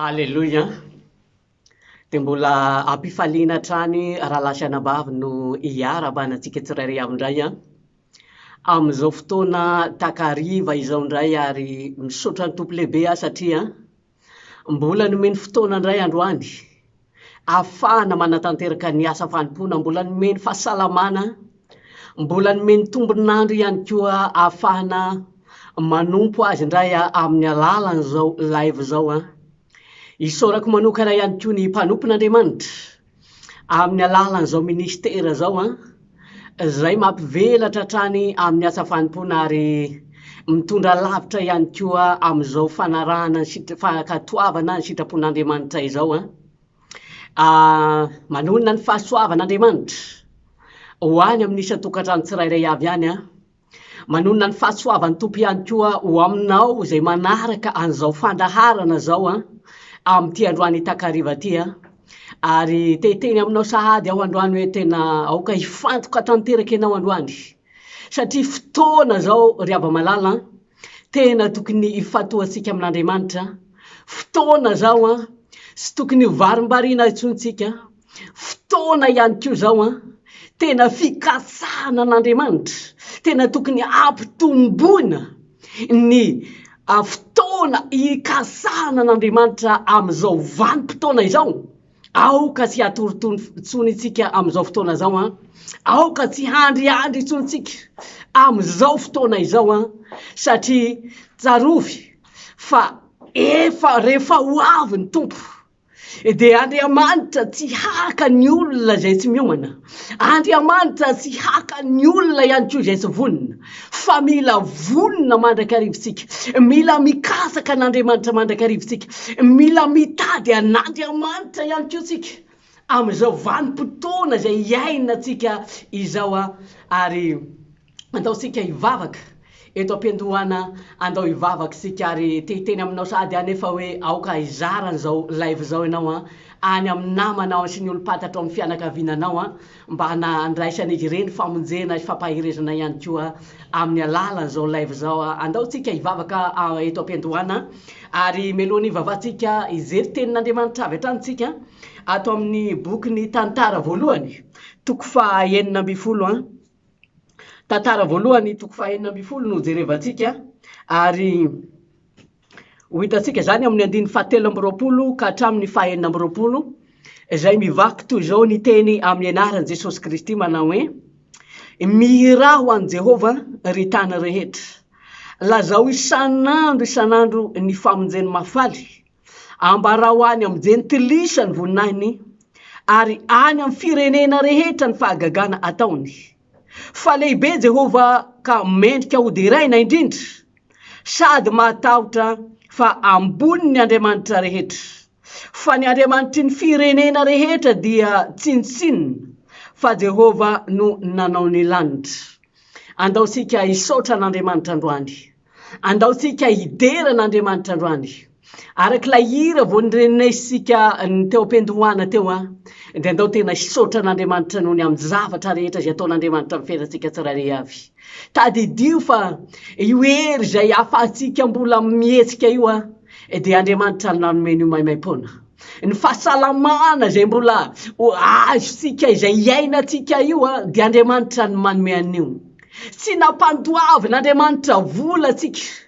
Alleluia. Dia mbola ampifaliana trany raha lasanabavy no hiara-banantsika tsirairay avy indray amin'izao fotoana takariva izao indray ary misaotra ny tompo lehibe satria mbola nomeny fotoana indray androany ahafahana manatanteraka ny asa fanompoana, mbola nomeny fahasalamana, mbola nomeny tombonandro ihany koa ahafahana manompo azy indray amin'ny alalan'izao live zao isaorako manokana ihany koa ny mpanompon'Andriamanitra amin'ny alalan'izao ministera zao izay mampivelatra trany amin'ny asa fanompoana ary mitondra lavitra ihany koa amin'izao fanarahana fankatoavana ny sitrapon'Andriamanitra izao manonona ny fahasoavan'Andriamanitra ho any amin'ny isan-tokantrano tsirairay avy ihany manonona ny fahasoavan'ny tompo ihany koa ho aminao izay manaraka an'izao fandaharana zao amin'ity androany takariva ty ary teteny aminao sahady aho androany hoe tena aoka hifantoka tanteraka ianao androany satria fotoana zao ry ava-malala tena tokony hifatohantsika amin'Andriamanitra, fotoana zao sy tokony varim-bariana intsontsika, fotoana ihany koa zao tena fikasana an'Andriamanitra, tena tokony ampitomboina ny fotoana ikasana an'Andriamanitra amin'izao vanim-potoana izao. Aoka tsy hatorotony-tsonitsika amin'izao fotoana zao aoka tsy handriandry intsonitsika amin'izao fotoana izao satria tsarovy fa rehefa ho avy ny tompo dia Andriamanitra tsy haka ny olona izay tsy miomana, Andriamanitra tsy haka ny olona ihany koa izay tsy vonona, fa mila vonona mandrakarivotsika, mila mikasaka an'Andriamanitra mandrakarivotsika, mila mitady an'Andriamanitra ihany koa tsika amin'izao vanim-potoana izay iainantsika izao ary andaontsika hivavaka eto am-piandohana, andao hivavaka sika ary teteny aminao sady anefa hoe aoka hizara zao live zao ianao any amin'ny namanao sy ny olo-patatra amin'ny fianakavinanao mba handraisan'izy ireny famonjena fampahirezana ihany koa amin'ny alalan'izao live zao. Andaontsika hivavaka eto am-piandohana ary melohany hivavatsika ijery tenin'Andriamanitra avy hatranintsika ato amin'ny boky ny tantara voalohany toko faha 9 tantara voalohany toko faha 9 no jerevantsika ary ho hitantsika zany amin'ny andiny faha 7 ka hatramin'ny faha 9 izay mivaky toy izao ny teny amin'ny anaran'i Jesosy Kristy manao hoe mihira ho an'i Jehova ry tany rehetra, lazao isan'andro ny famonjeny mafaly, ambara ho any amin'ny jentilisa ny voninahiny ary any amin'ny firenena rehetra ny fahagagana ataony. Fa lehibe Jehova ka mendrika hodiraina indrindra sady matahotra fa ambony ny Andriamanitra rehetra, fa ny Andriamanitry ny firenena rehetra dia tsinitsinina fa Jehova no nanao ny lanitra. Andaontsika hisaotra an'Andriamanitra androany, andaontsika hidera an'Andriamanitra androany araka ilay hira vao nirenesika ny teo am-piandohana teo dia andao tena hisaotra an'Andriamanitra noho ny amin'ny zavatra rehetra izay ataon'Andriamanitra amin'ny fiainantsika tsirairay avy. Tadidio fa io hery izay ahafahantsika mbola mihetsika io dia Andriamanitra nanome io maimaim-poana. Ny fahasalamana izay mbola azontsika izay iainantsika io dia Andriamanitra no manome an'io. Tsy nampandoavin'Andriamanitra vola atsika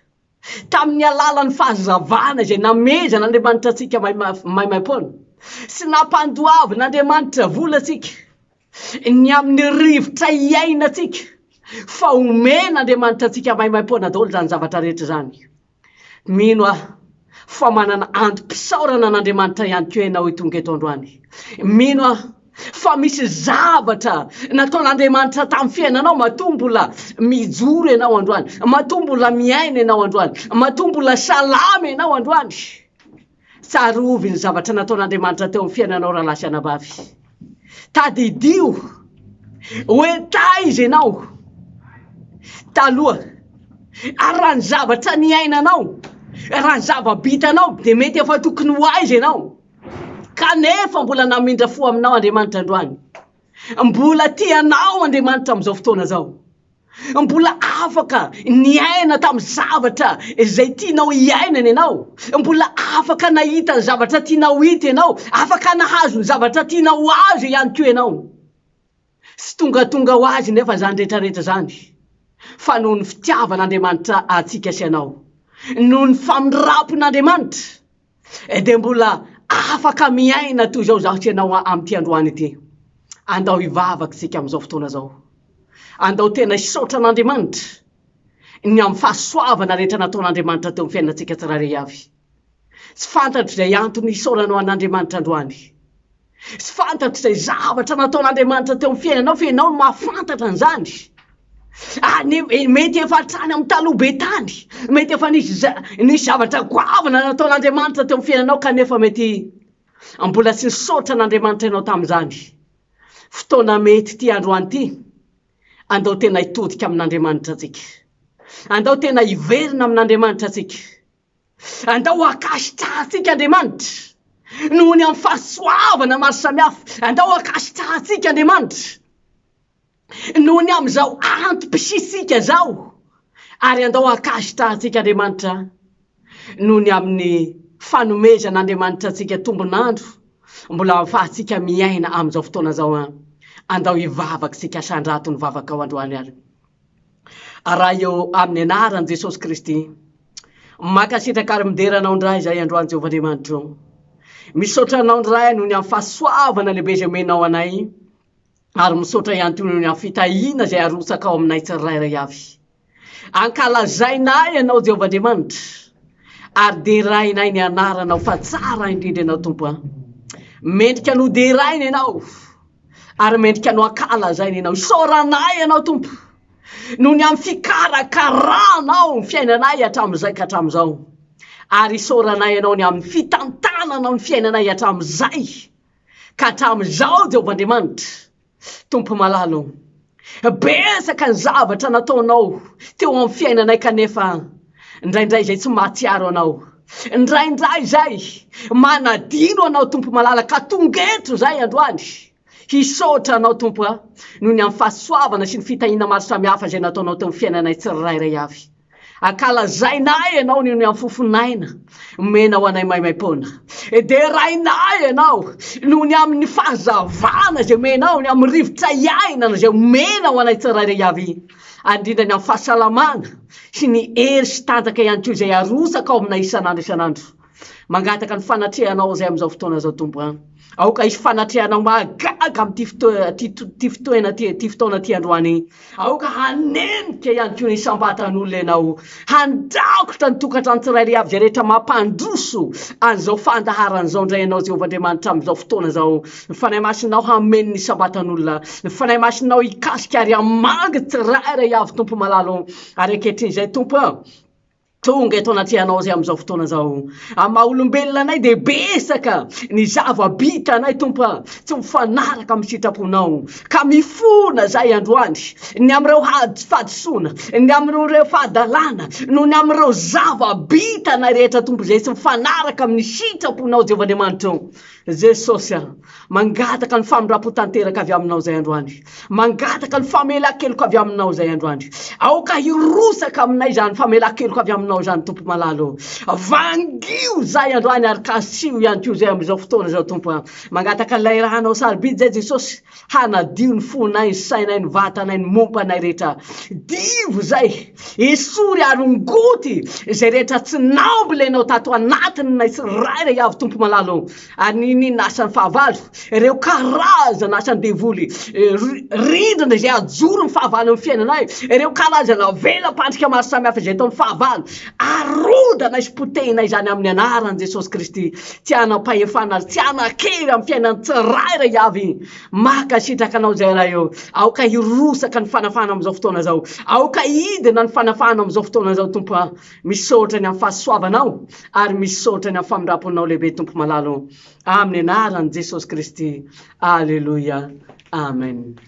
tamin'ny alalan'ny fahazavana izay namezana Andriamanitra atsika maimaim-poana, sy nampandoavin'Andriamanitra vola atsika ny amin'ny rivotra iainantsika fa omen'Andriamanitra atsika maimaim-poana daholo zany zavatra rehetra zany. Mino fa manana antom-pisaorana an'Andriamanitra ihany koa ianao tonga eto androany. Mino fa misy zavatra nataon'Andriamanitra tamin'ny fiainanao matombola mijoro ianao androany, matombola miaina ianao androany, matombola salama ianao androany. Tsarovy ny zavatra nataon'Andriamanitra teo amin'ny fiainanao raha lasanabavy. Tadidio hoe taiza ianao taloha ary raha ny zavatra niainanao, raha ny zava-bitanao dia mety efa tokony ho aiza ianao, kanefa mbola namindra fo aminao Andriamanitra androany, mbola tianao Andriamanitra amin'izao fotoana zao. mbola afaka niaina tamin'ny zavatra izay tianao iainana ianao, mbola afaka nahita ny zavatra tianao hita ianao, afaka nahazo ny zavatra tianao azo ihany koa ianao. Sy tongatonga ho azy nefa zany rehetrarehetra zany fa noho ny fitiavan'Andriamanitra atsika sy ianao, noho ny famirapon'Andriamanitra dia mbola afaka miaina toy izao zaho sy ianao amin'ity androany ity. Andao hivavaka isika amin'izao fotoana zao, andao tena hisaotra an'Andriamanitra ny amin'ny fahasoavana rehetra nataon'Andriamanitra teo amin'ny fiainantsika tsirairay avy. Tsy fantatro izay antony hisaoranao an'Andriamanitra androany, tsy fantatro izay zavatra nataon'Andriamanitra teo amin'ny fiainanao fa ianao no mahafantatra an'izany. Mety efa hatrany amin'ny taloha be tany, mety efa nisy zavatra goavana nataon'Andriamanitra teo amin'ny fiainanao kanefa mety mbola tsy nisaotra an'Andriamanitra ianao tamin'izany. Fotoana mety ty androany ty, andao tena hitodika amin'Andriamanitra atsika, andao tena hiverina amin'Andriamanitra atsika, andao hakasitraha atsika Andriamanitra noho ny amin'ny fahasoavana maro samihafa, andao hakasitraha atsika Andriamanitra noho ny amin'izao antom-pisisika zao, ary andao hakasitraha atsika Andriamanitra noho ny amin'ny fanomezan'Andriamanitra atsika tombonandro mbola ahafahantsika miaina amin'izao fotoana zao. Andao hivavaka sika sandrato ny vavaka ao androany ary. Raha eo amin'ny anaran'i Jesosy Kristy, makasitraka ary mideranao ndray zay androany Jehovah-Andriamanitra. Misaotra anao ndray noho ny amin'ny fahasoavana lehibe izay menao anay, ary misaotra ihany koa noho ny amin'ny fitahiana izay arotsaka ao aminay tsirairay avy. Ankalazainay ianao Jehovah-Andriamanitra, ary derainay ny anaranao fa tsara indrindra ianao Tompo. Mendrika no deraina ianao, ary mendrika no ankalazaina ianao. Isaoranay ianao Tompo noho ny amin'ny fikarakaranao ny fiainanay hatramin'izay ka hatramin'izao, ary isaoranay ianao ny amin'ny fitantananao ny fiainanay hatramin'izay ka hatramin'izao Jehovah-Andriamanitra. Tompo malalo, besaka ny zavatra nataonao teo amin'ny fiainanay kanefa indraindray zay tsy mahatsiaro anao, indraindray zay manadino anao Tompo malala ka tongetro zay androany. Hisaotra anao Tompo noho ny amin'ny fahasoavana sy ny fitahiana maro samihafa izay nataonao teo amin'ny fiainanay tsirairay avy. Ankalazainay ianao noho ny amin'ny fofonaina menao anay maimaim-poana, derainay ianao noho ny amin'ny fahazavana izay menao, ny amin'ny rivotra iainana izay menao anay tsirairay avy, andrindra ny amin'ny fahasalamana sy ny hery sy tanjaka ihany koa izay arotsaka ao aminay isan'andro isan'andro. Mangataka ny fanatrehanao zay amin'izao fotoana zao Tompo. Aoka isy fanatrehanao mahagaga amin'ity fotoana ty androany. Aoka hanenika ihany koa ny sambatan'olona ianao, handrakotra ny tokantrano tsirairay avy izay rehetra mampandroso an'izao fandaharan'izao indray ianao Jehovah-Andriamanitra amin'izao fotoana zao. Ny fanahy masinao hameno ny sambatan'olona, ny fanahy masinao hikasika ary hamangy tsirairay avy Tompo malalo. Ary ankehitriny Tompo, tonga eto anatrehanao zay amin'izao fotoana zao. Amin'ny maha-olombelona anay dia besaka ny zava-bita anay Tompo, tsy mifanaraka amin'ny sitraponao, ka mifona zay androany ny amin'ireo fahadisoana, ny amin'ireo fahadalana, noho ny amin'ireo zava-bita anay rehetra Tompo zay tsy mifanaraka amin'ny sitraponao Jehovah-Andriamanitra. Jesosy, mangataka ny famirapo-tanteraka avy aminao zay androany, mangataka ny famela-keloko avy aminao zay androany. Aoka hirosaka aminay zany famela-keloko avy aminao zany Tompo malalo. Vangio zay androany ary kasio ihany koa zay amin'izao fotoana zao Tompo. Mangataka ilay rahanao sarobidy zay Jesosy, hanadio ny fonay, ny sainay, ny vatanay, ny mompanay rehetra. Divo zay, esory ary ngoty zay rehetra tsy nambolenao tato anatiny nay tsirairay avy Tompo malalo. Ary ny nasan'ny fahavalo, ireo karazana asan'ny devoly, rindrina izay ajoro ny fahavalo amin'ny fiainanay, ireo karazana velam-pandrika maro samihafa izay tao amin'ny fahavalo, arodana sy potehinay zany amin'ny anaran'i Jesosy Kristy. Tianao pahefana, tiana-kery amin'ny fiainany tsirairay avy. Makasitraka anao zay raha eo. Aoka hirosaka ny fanafana amin'izao fotoana zao, aoka hidina ny fanafana amin'izao fotoana zao Tompo. Misaotra ny amin'ny fahasoavanao ary misaotra ny amin'ny famiraponao lehibe Tompo malalo. Amin'ny anaran'i Jesosy Kristy. Alleluia. Amen.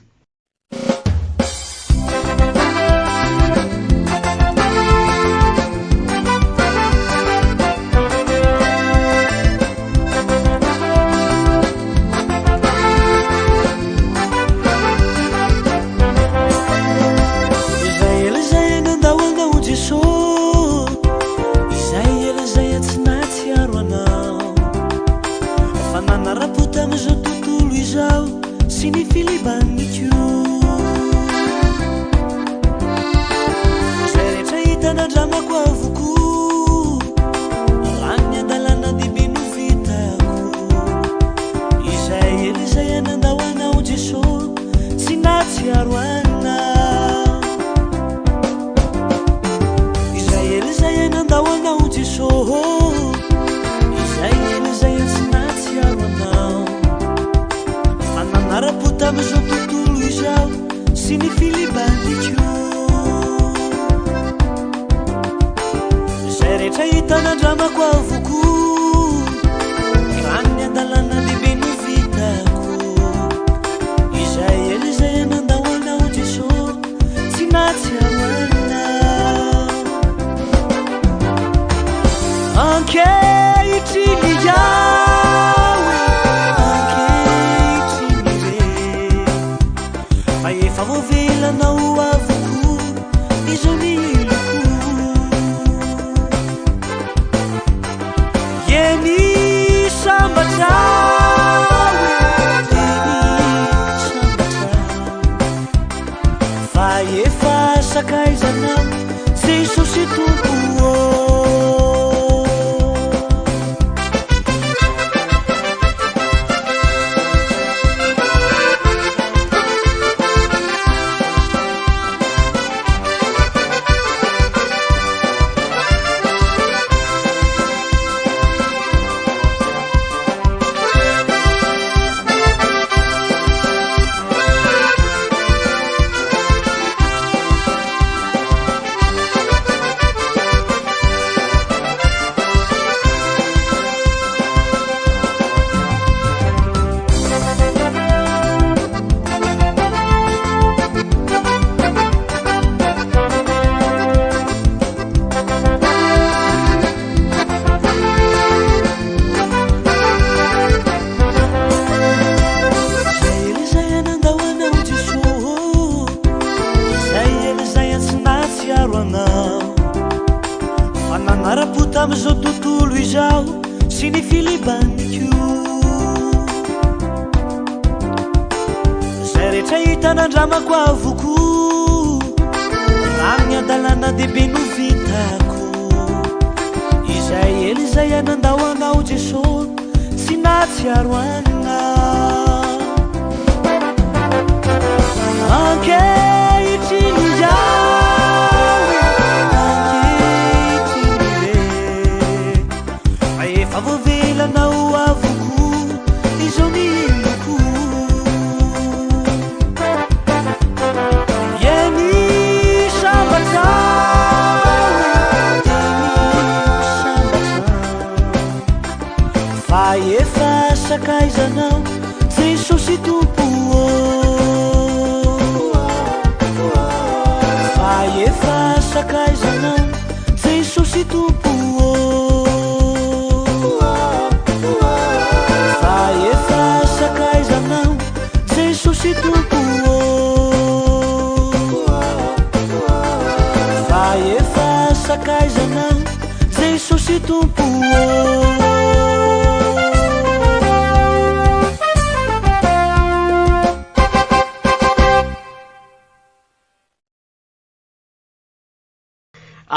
sy ny filibandiko zay rehetra hitanandramako avoko rano ny andalana lehibe no vitako izay ely zay anandahoanao jeso tsy natsiarana ankehitriny Yawe ankehitriny re fa efa voavelanao avoko izao ny iloko eny sambatra fa efa sakaizanao Jesosy tompo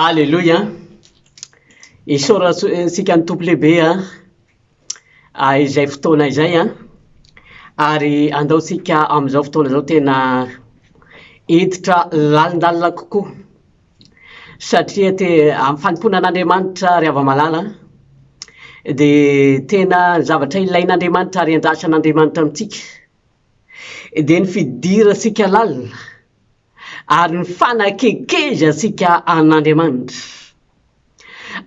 Alléluia. Isaorantsika ny tompo lehibe izay fotoana izay ary andaotsika amin'izao fotoana izao tena hiditra lalindalina kokoa satria amin'ny fanomponan'Andriamanitra ry ava-malala dia tena zavatra ilain'Andriamanitra ary andrasan'Andriamanitra amintsika dia ny fidirantsika lalina ary ny fanakekezantsika an'Andriamanitra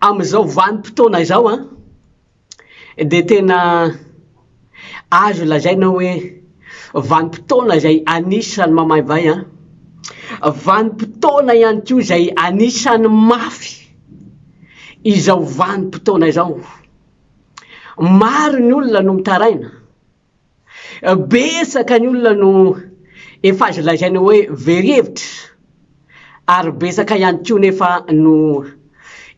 amin'izao vanim-potoana izao dia tena azo lazaina hoe vanim-potoana izay anisany mamaivay vanim-potoana ihany koa izay anisany mafy izao vanim-potoana izao maro ny olona no mitaraina betsaka ny olona no efa azo lazaina hoe very-hevitra ary betsaka ihany koa nefa no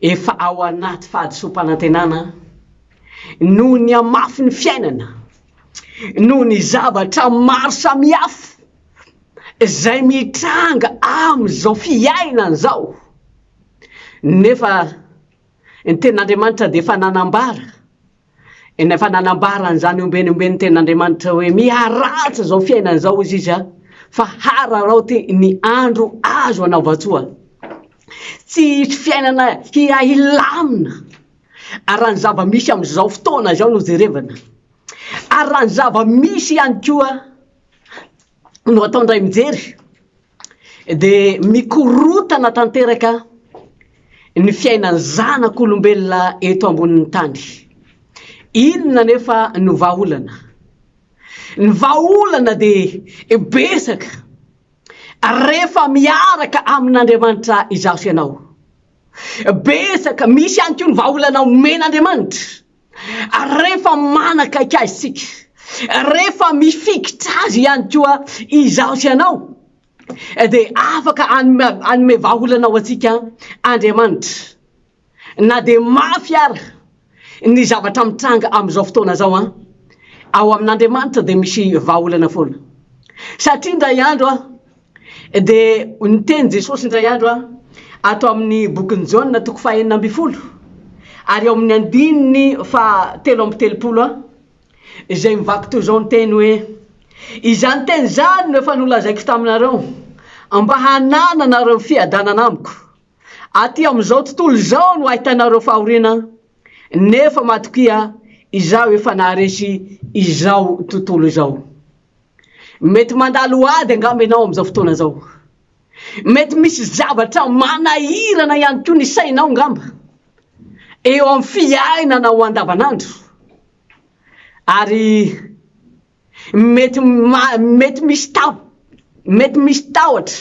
efa ao anaty fahadisom-panantenana noho ny amafy ny fiainana noho ny zavatra maro samihafa izay mitranga amin'izao fiainana zao nefa ny ten'Andriamanitra dia efa nanambara efa nanambara an'izany ombenombeny ten'Andriamanitra hoe miharatsa zao fiainana zao izy fa hararao ny andro azo anao vatsoa tsy fiainana hilamina ary raha ny zava-misy amin'izao fotoana zao no jerevana ary raha ny zava-misy ihany koa no atao indray mijery de mikorotana tanteraka ny fiainany zanak'olombelona eto ambonin'ny tany. Inona nefa no vahaolana? Ny vahaolana de besaka rehefa miaraka amin'Andriamanitra izaho sy ianao. Besaka misy ihany koa ny vahaolana omen'Andriamanitra rehefa manakaiky azy sika, rehefa mifikitra azy ihany koa izaho sy ianao, de afaka anome vahaolana ao atsika Andriamanitra. Na de mafy ara ny zavatra mitranga amin'izao fotoana zao ao amin'Andriamanitra de misy vahaolana foana. Satria indray andro de niteny Jesosy indray andro ato amin'ny bokin'ny Jaona toko 4:12 ary ao amin'ny 3:13 izay mivaky toy izao ny teny hoe izany teny zany no efa nolazaiko taminareo mba hananareo fiadanana amiko. Aty amin'izao tontolo izao no ahitanareo fahoriana, nefa matokia izaho efa naharesy izao tontolo izao. Mety mandalo ady angamba ianao amin'izao fotoana zao. Mety misy zavatra manahirana ihany koa ny sainao ngamba eo amin'ny fiainanao andavanandro. Ary mety misy tahotra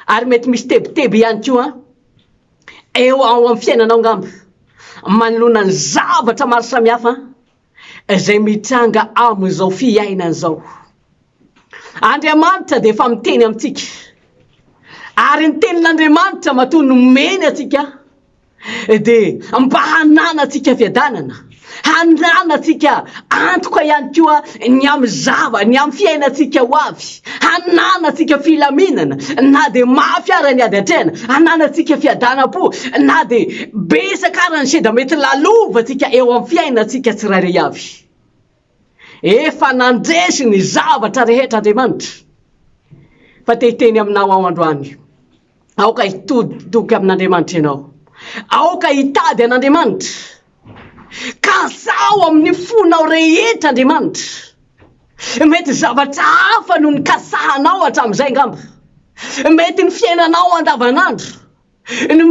ary mety misy tebiteby ihany koa eo amin'ny fiainanao ngamba manoloana ny zavatra maro samihafa izay mitranga amin'izao fiainana zao. Andriamanitra de efa miteny amintsika, ary ny tenin'Andriamanitra matoa nomeny atsika de mba hananatsika fiadanana, hananatsika antoka ihany koa ny amin'ny fiainatsika ho avy, hananatsika filaminana, na de mafy ara ny ady atrehana, hananatsika fiadanam-po, na de besaka ara ny seda mety lalovatsika eo amin'ny fiainatsika tsirairay avy. Efa nandresy ny zavatra rehetra Andriamanitra. Fa tehiteny aminao ao androany, aoka hitodoky amin'Andriamanitra ianao, aoka hitady an'Andriamanitra, kasao amin'ny fonao rehetra Andriamanitra. Mety zavatra hafa no nikasahanao hatramin'izay ngamba, mety ny fiainanao andavanandro,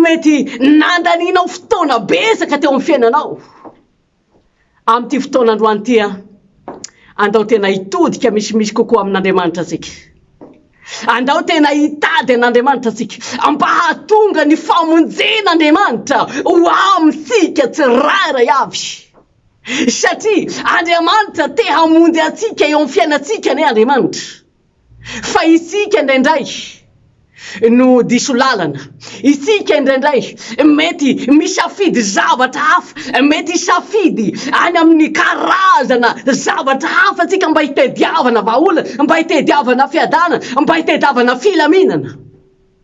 mety nandaninao fotoana besaka teo amin'ny fiainanao. Amin'ity fotoana androany ty andao tena hitodika misimisy kokoa amin'Andriamanitra tsika. Andao tena hitady an'Andriamanitra tsika mba hahatonga ny famonjen'Andriamanitra ho amintsika tsirairay avy. Satria Andriamanitra te hamonjy atsika eo amin'ny fiainatsika ne Andriamanitra. Fa isika indraindray no diso lalana, isika indraindray mety misafidy zavatra hafa, mety isafidy any amin'ny karazana zavatra hafa tsika mba hitediavana vahaolana, mba hitediavana fiadana, mba hitediavana filaminana.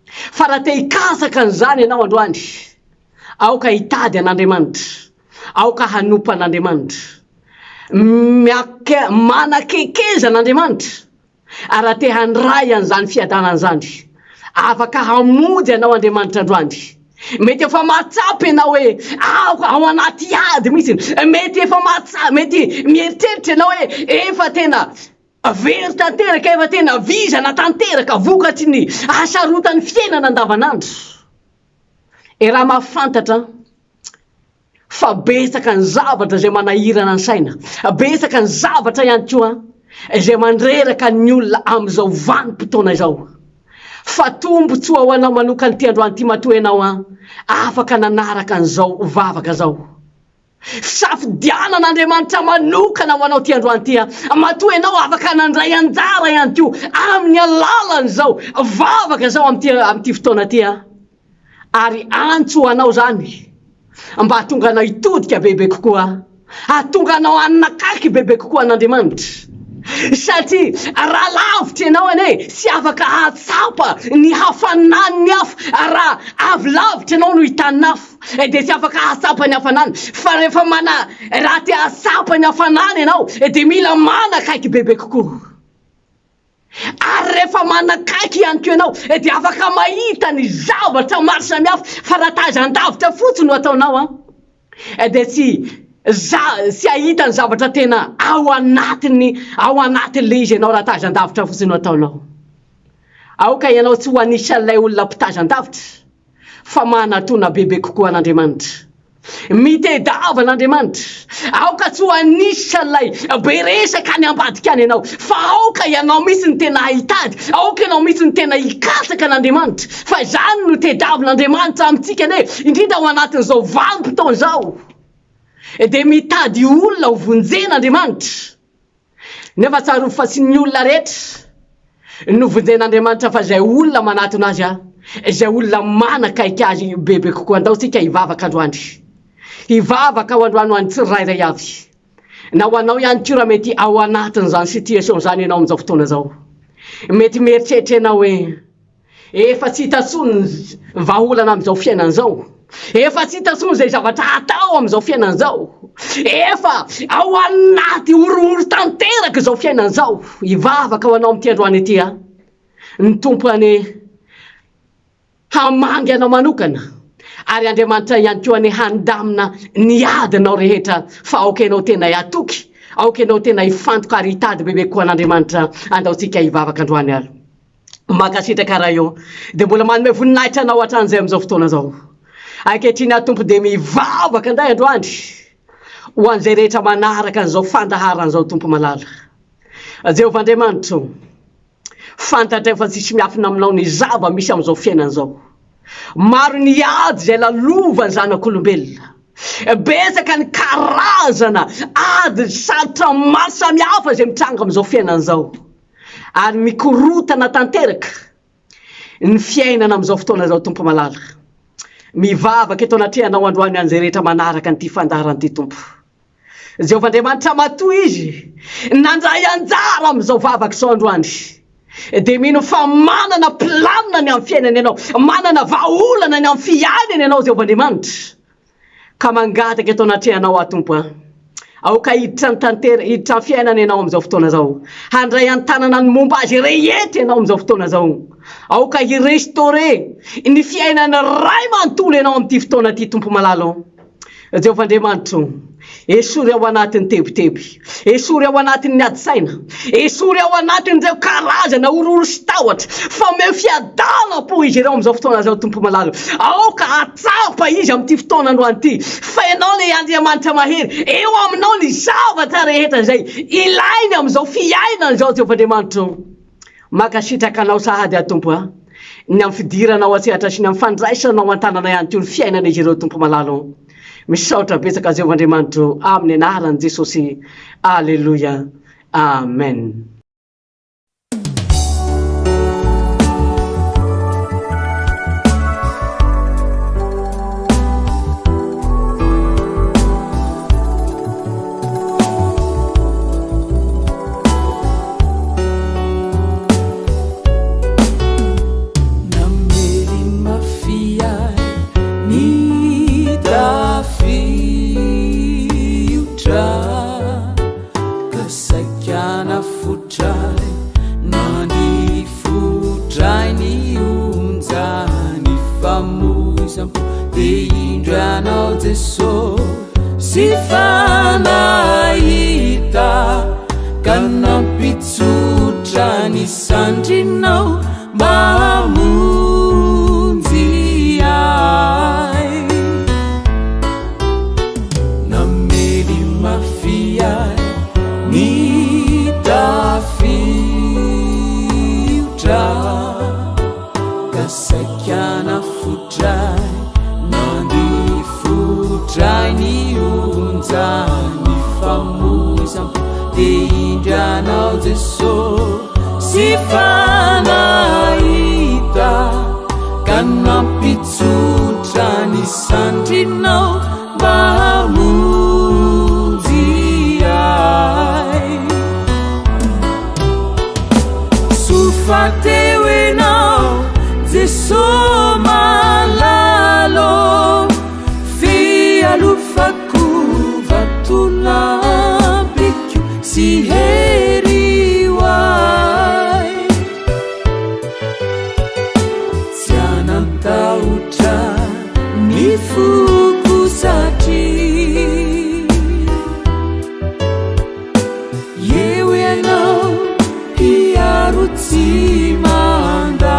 Fa raha te hikasaka an'izany ianao androany, aoka hitady an'Andriamanitra, aoka hanompo an'Andriamanitra, manakekeza an'Andriamanitra, ary raha te handray an'izany fiadanana zany, afaka hamonjy ianao Andriamanitra androany. Mety efa matsapy ianao hoe ao anaty ady mihitsy, mety efa mety mieritreritra ianao hoe efa tena very tanteraka, efa tena vizana tanteraka vokatry ny hasarotan'ny fiainana andavanandro. Raha mahafantatra fa besaka ny zavatra izay manahirana ny saina, besaka ny zavatra ihany koa izay mandreraka ny olona amin'izao vanim-potoana izao. Fa tombontsoa ho anao manokana ty androany ty matoa ianao afaka nanaraka an'izao vavaka zao. Safidiana n'Andriamanitra manokana ho anao ty androany ty matoa ianao afaka nandray anjara ihany koa amin'ny alalan'izao vavaka zao amin'ty fotoana ty ary antso anao zany mba hatonga anao hitodika bebe kokoa, hatonga anao hanakaiky bebe kokoa an'Andriamanitra. Satria raha lavitra ianao ane sy afaka hatsapa ny hafanany hafa, raha avy lavitra ianao no hitan'ny hafa de sy afaka hatsapa ny hafanany. Fa rehefa raha te hatsapa ny hafanany ianao de mila manakaiky bebe kokoa. Ary rehefa manakaiky ihany koa ianao de afaka mahita ny zavatra maro samihafa. Fa raha tazan-davitra fotsiny no ataonao de sy ahita ny zavatra tena ao anatin'le izy ianao raha tazan-davitra fotsiny no ataonao. aoka ianao tsy ho anisan'ilay olona mpitazan-davitra fa manatona bebe kokoa an'Andriamanitra. Mitedava an'Andriamanitra. Aoka tsy ho anisan'ilay be resaka any ambadika any ianao fa aoka ianao misy ny tena hitady, aoka ianao misy ny tena hikasaka an'Andriamanitra. Fa izany no tedavin'Andriamanitra amintsika ne indrindra ao anatin'izao vanim-potoana izao. Dia mitady olona ho vonjen'Andriamanitra. Nefa tsaro fa tsy ny olona rehetra no vonjen'Andriamanitra fa izay olona manatona azy izay olona manakaiky azy bebe kokoa. Andaotsika hivavaka androany. Hivavaka ao androany ho an'ny tsirairay avy. Na ho anao ihany koa raha mety ao anatin'izany situation izany ianao amin'izao fotoana izao. Mety mieritreritra ianao hoe efa tsy hita intsony vahaolana amin'izao fiainana izao. Efa tsy hita intsony izay zavatra atao amin'izao fiainana izao. Efa ao anaty orohoro tanteraka izao fiainana izao. Hivavaka ho anao amin'ity androany ity ny tompony hamangy anao manokana. Ary Andriamanitra ihany koa ny handamina ny adinao rehetra fa aoka ianao tena hatoky, aoka ianao tena hifantoka ary hitady bebe koa an'Andriamanitra. Andaotsika hivavaka androany ary. Makasitraka raha io dia mbola manome voninahitra anao hatramin'izay amin'izao fotoana izao. Ankehitriny tompo dia mivavaka anday androany ho an'izay rehetra manaraka an'izao fandaharana izao tompo malala. Jehovah Andriamanitra, fantatra fa tsisy miafina aminao ny zava misy amin'izao fiainana izao. Maro ny ady izay lalova ny zanak'olombelona. Betsaka ny karazana ady sarotra maro samihafa izay mitranga amin'izao fiainana izao. Ary mikorotana tanteraka ny fiainana amin'izao fotoana izao tompo malala. Mivavaka eto anatrihanao androany an'izay rehetra manaraka an'ity fandaharana ity tompo. Jehovah Andriamanitra matoa izy nandray anjara amin'izao vavaka izao androany. Dia mino fa manana planina ny amin'ny fiainana ianao, manana vahaolana ny amin'ny fiainana ianao Jehovah Andriamanitra. Ka mangataka eto anatrihanao tompo. Aoka hiditra ny tantera, hiditra ny fiainana ianao amin'izao fotoana izao. Handray an-tanana ny momba azy rehetra ianao amin'izao fotoana izao. Aoka hirestore ny fiainana ray manontolo ianao amin'ity fotoana ity tompo malala. Jehovah Andriamanitra, esory ao anatin'ny teboteby, esory ao anatin'ny adi-saina, esory ao anatin'izay karazana orohoro sy tahotra, fa omeo fiadana po izy ireo amin'izao fotoana izao tompo malala. Aoka atsapa izy amin'ity fotoana androany ity, fa ianao ilay Andriamanitra mahery, eo aminao ny zavatra rehetra izay ilainy amin'izao fiainana izao Jehovah Andriamanitra. Makasitraka anao sahady tompo ny amin'ny fidiranao atsehatra sy ny amin'ny fandraisanao an-tanana ihany koa ny fiainana izy ireo tompo malala. Misaotra betsaka Jehovah Andriamanitra amin'ny anaran'i Jesosy. Alleluia. Amen. Si fanaita kanampitsutra ni sandrinao mamunzi ai nameli mafia ni tafiutra kasakiana futra nandi futra ni unzani famuza deinjanao Jesu si fanaita kanampitsutra ni sandrinao mamunzi ai sufatewenao Jesu malalo fialufaku vatulabiku si heriwai sianantautra nifukusati yewenao hiarutsimanda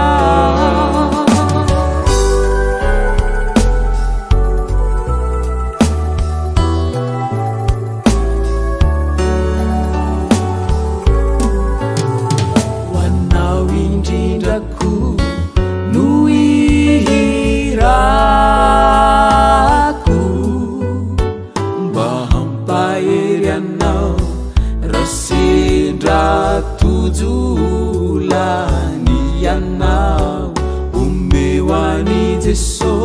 Jeso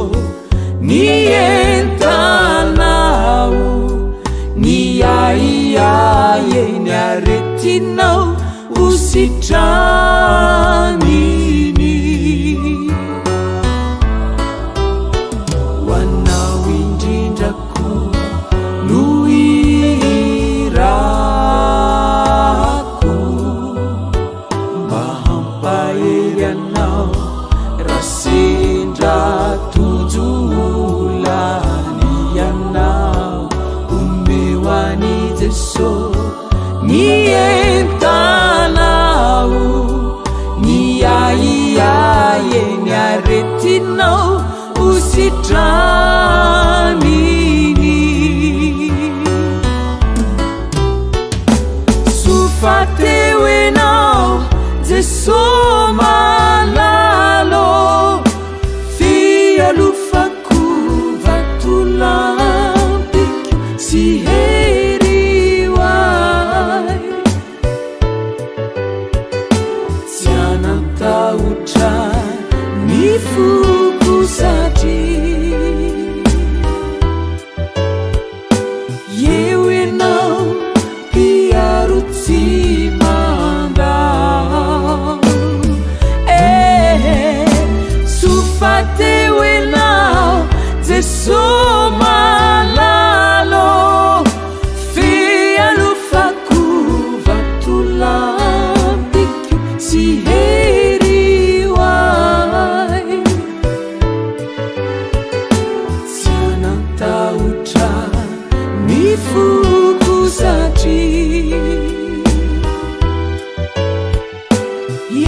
nientanao niaiaie niaretinao usitranini wanao indrindrako noirako mba hampahery anao rasendra tojolany ianao omehoany Jeso nientanao niaiaie niaretinao usitranini sufateo enao Jeso malalo fialofako vatolampiko sy heriway tsy anatahotra ny foko satria eo enao mpiaro tsy mandao sufateo enao Jeso malalo fialofako vatolampiko sy heriway tsy anatahotra ny foko satria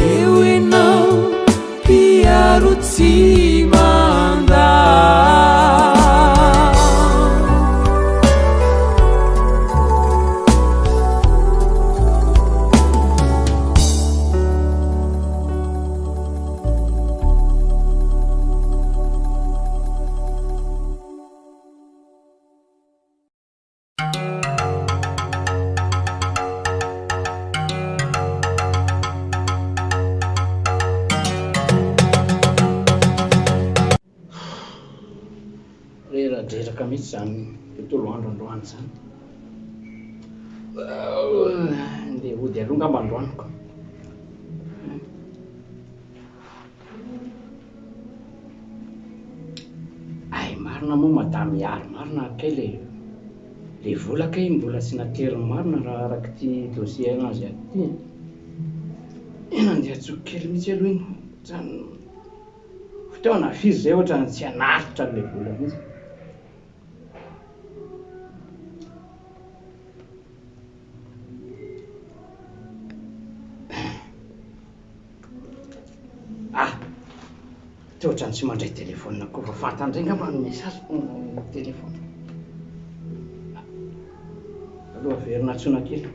eo enao mpiaro tsy mandao reheradreraka mihitsy zany tontolo andro androany zany nde ody aloha ngamba androaniko ay marina moa madame Miary marina kay le vola kay mbola tsy nateriny marina raha araky ty dossier anazy aty nandeha tsoky kely mihitsy aloha iny zany fotoana fizy zay ohatra tsy anaritra le vola mihitsy ohatrany tsy mandray telefônina koa fa fantandray ngamba ny message telefôna aloha verina tsona kely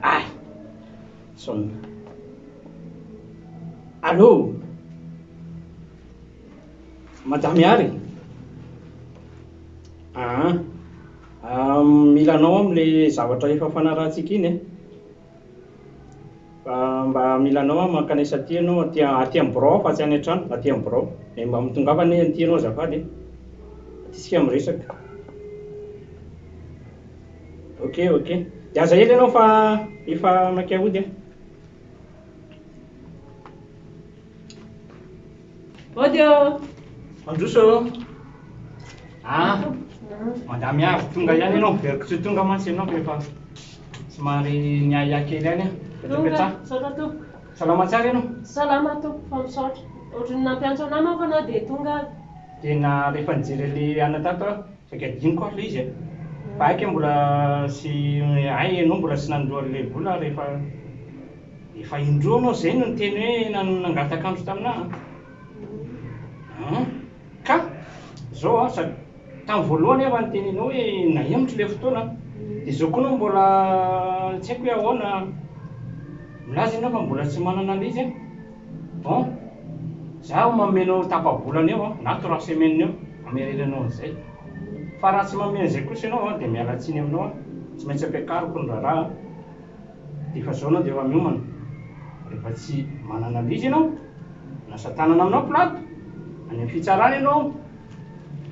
ay sonna allo madame Miary milanao am'le zavatra efa fanarahantsika iny mba milanao makanesa ty anao aty amin'ny birao fa tsy any an-trano aty amin'ny birao mba mitongavany ty anao azafady atsika miresaka ok de aza ely anao fa efa makiahody Odio androso madame Miary tonga ihany ianao veriko tsy tonga mantsy ianao fa efa somary niahiakely any salama tsara ianao salama tompo fa misaotra ohatrany nampiantso anao manko anao de tonga tena rehefa nijery le anatato saika adiniko le izy fa aiky mbola sy ay ianao mbola sy nandroa le vola rehefa indroa anao zay no niteny hoe nangatakandro tamina ka zao tamin'ny voalohany efa niteninao hoe nahemitry le fotoana de zao koa anao mbola tsy haiko hoe ahoana milaza ianao fa mbola tsy manana le izy bon zaho mamenao tapabolana eo na 3 semaine eo amereranao an'izay fa raha tsy mameno zay kosa ianao de mialatsiny aminao tsy maintsy ampiakariko ny raha de fa zao anao de efa miomana rehefa tsy manana lizy ianao nasa tanana aminao plato any amin'ny fitsarana ianao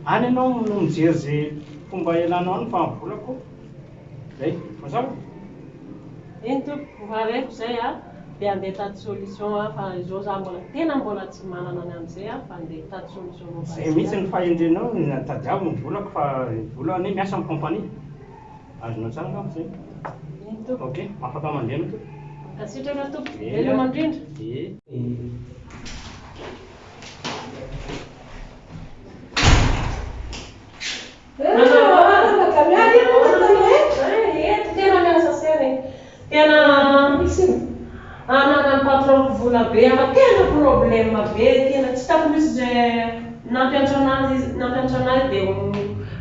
any ianao no mijery zay fomba iananao any fa volako zay mazava iny tompoko vareko zay dia andeha tady solution fa izao za mbola tsy manana any am'izay fa andeha tady solution zay mihitsy ny fahendrenao tadiavo ny volako fa vola ane miasa amin'ny compagnie azonao tsara ngamba zay iny tompoko ok afaka mandeha no tompoko kasitraka tompoko velo mandrindra tena miasa seny tena anana patron vola be fa tena problème be tena tsy tafo misy zay nampiantso anazy dia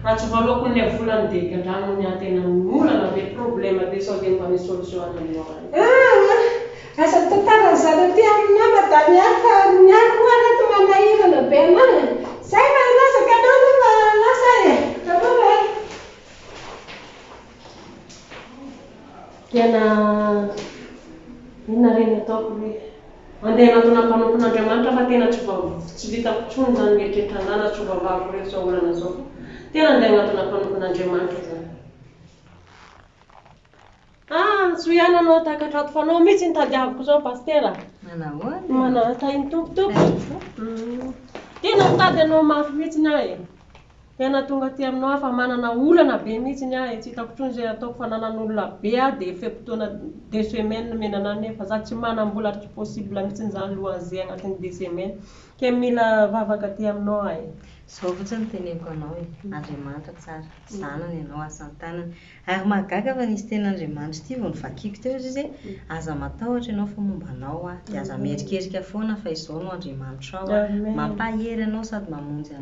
raha tsy voaloko ny volany dia andrano ny tena olana be problème be sao dia mba misy solution an'aminao asa tantara zareo ty aminama da miako anaty manahirana be anana zay malasaka anao no fa lasa tena inona reny ataoko hoe andeha anatona mpanompon'Andriamanitra fa tena tsy vitako tsony zany mieritreritra anana tsy vavako rehetra olana zao tena andeha anatona mpanompon'Andriamanitra zany tsy iananao takatrato fa anao mihitsy nitadiaviko zao pastera manatahiny tompotompo tena mitady anao mafy mihitsy ahy tena tonga ty aminao fa manana olana be mihitsy ahy tsy hitako tsony zay ataoko fa nanan'olona be dia fempotoana 2 semaines menana nefa za tsy manam-bola tsy possible mihitsy zany loan'izay agnatin'ny 2 semaines ke mila vavaka ty aminao ahy zao fotsiny teneniko anao Andriamanitra tsara zanany ianao asan-tanany ary mahagaga fa nisy tena Andriamanitra ty vao nivakiko teo izy hoe aza matahotra ianao fa momba anao dia aza mierikerika foana fa izao no Andriamanitra ao mampahery anao sady mamonjy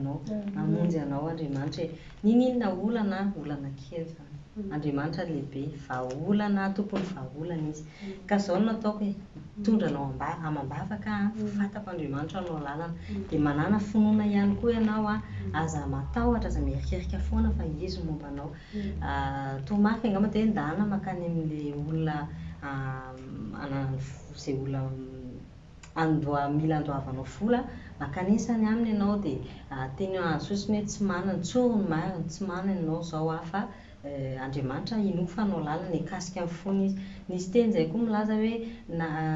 anao Andriamanitra ninina olana kely zany Andriamanitra lehibe vaolana tompony vaolana izy ka zao no nataoko hoe tondranao amam-bavaka fatako Andriamanitra anao lalana dia manana finoana ihany koa ianao aza matahotra aza mierikerika foana fa izy momba anao tomafy angamba dia ndana makany amin'ilay olona zay olona mila andoavanao vola makanisany aminy ianao dia teny sosiny hoe tsy manana tsorony mariny tsy manana ianao zao fa Andriamanitra inofanao lalana ikasika amin'ny fony izy nisy teny zay koa milaza hoe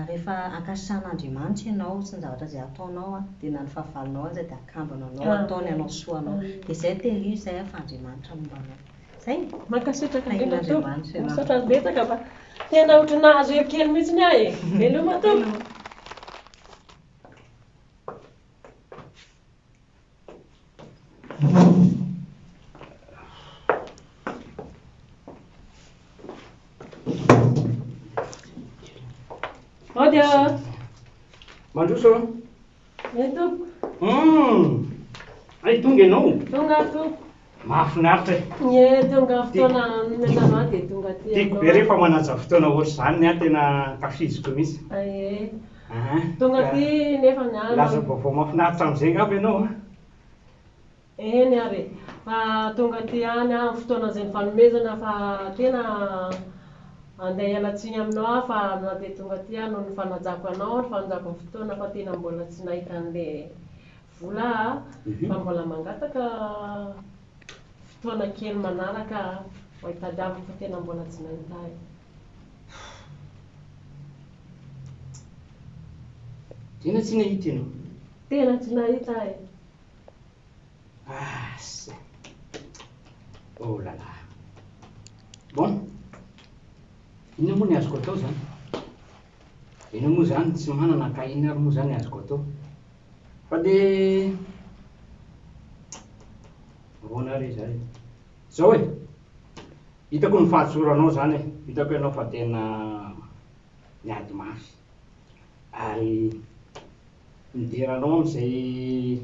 rehefa ankasitrahan'Andriamanitra ianao sy ny zavatra zay ataonao dia na ny fahavalonao aza dia akambana anao ataony anao soanao dia zay tery zay fa Andriamanitra momba anao zay mankasitraka indrindra misaotra betsaka fa tena ohatrana azo erikely mihitsy ahy veloma tompo Odia. Mandroso. Tompo. Ay tonga ianao. Tonga tompo. Mahafinaritra. Tonga fotoana menanao dia tonga ty. Tiako be rehefa manaja fotoana ohatr'izany ny tena tafiziko mihitsy. Tonga ty nefa niala. Laza vaovao mahafinaritra amin'izay ngamba ianao eny ary fa tonga ty any fotoana zay nifanomezana fa tena andeha hialatsiny aminao fa na dia tonga ty no nifanajako anao nifanajako ny fotoana fa tena mbola tsy nahita an'ilay vola fa mbola mangataka fotoana kely manaraka mahitadiavako fa tena mbola tsy nahita ahy tena tsy nahita ianao tena tsy nahita ahy oh là là bon ina moa ny azoko atao zany ina moa zany tsy manana ka ina ary moa zany azoko atao fa dia ahoana ary zay zao hoe hitako ny fahatsoranao zany hitako ianao fa tena miady mafy ary mideranao amin'izay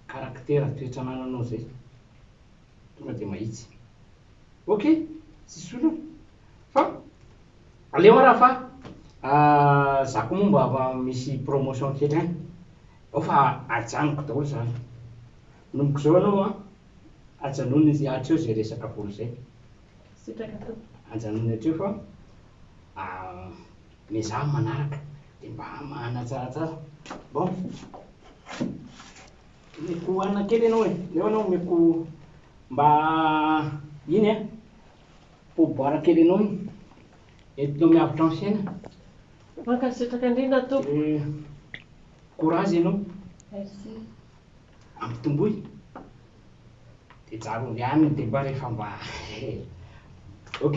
karaktera toetra nananao zay tonga dia mahitsy ok tsy sono fa aleo raha fa zako momba misy promotion kely any ao fa ajanoko daholo zany nomboko zao anao ajanony izy hatreo zay resaka vola zay sitraka tompo ajanony hatreo fa mizaha manaraka dia mba manatsaratsara. Bon, meko anana kely ianao e, leo anao meko mba iny a poboara kely ianao iny entinao miavitra amin'ny fiaina. Mankasitraka indrindra tompo. Courage ianao Merci. ampitomboy dia tsara ny aniny dia mba rehefa mba ok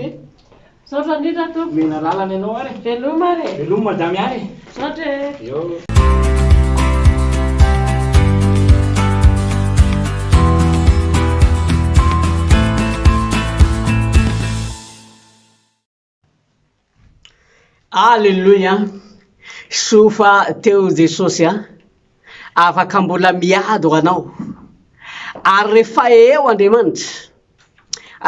Saotra indrindra tompo. mena lalana ianao ary Veloma re. veloma madamy ary Saotra e. eo. Alleluia. Sofa teo Jesosy afaka mbola miady ho anao. Ary rehefa eo Andriamanitra,